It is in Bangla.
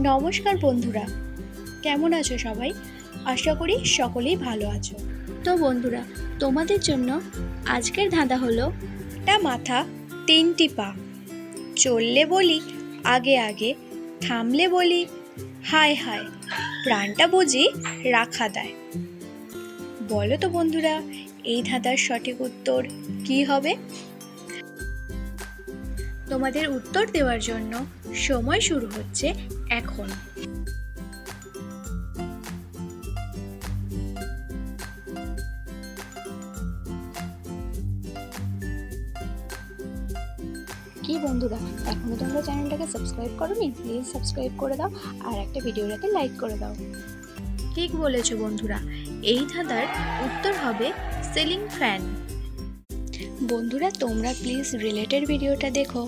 নমস্কার বন্ধুরা, কেমন আছো সবাই? আশা করি সকলেই ভালো আছো। তো বন্ধুরা, তোমাদের জন্য আজকের ধাঁধা হলো একটা মাথা, তিনটি পা, চললে বলি আগে আগে, থামলে বলি হায় হায়, প্রাণটা বুঝি রাখা দেয়। বলো তো বন্ধুরা, এই ধাঁধার সঠিক উত্তর কি হবে? তোমাদের উত্তর দেওয়ার জন্য সময় শুরু হচ্ছে এখন। কি বন্ধুরা, এখনো তোমরা চ্যানেলটাকে সাবস্ক্রাইব করোনি? প্লিজ সাবস্ক্রাইব করে দাও আর একটা ভিডিওটাকে লাইক করে দাও। ঠিক বলেছো বন্ধুরা, এই ধাঁধার উত্তর হবে সিলিং ফ্যান। বন্ধুরা, তোমরা প্লিজ রিলেটেড ভিডিওটা দেখো।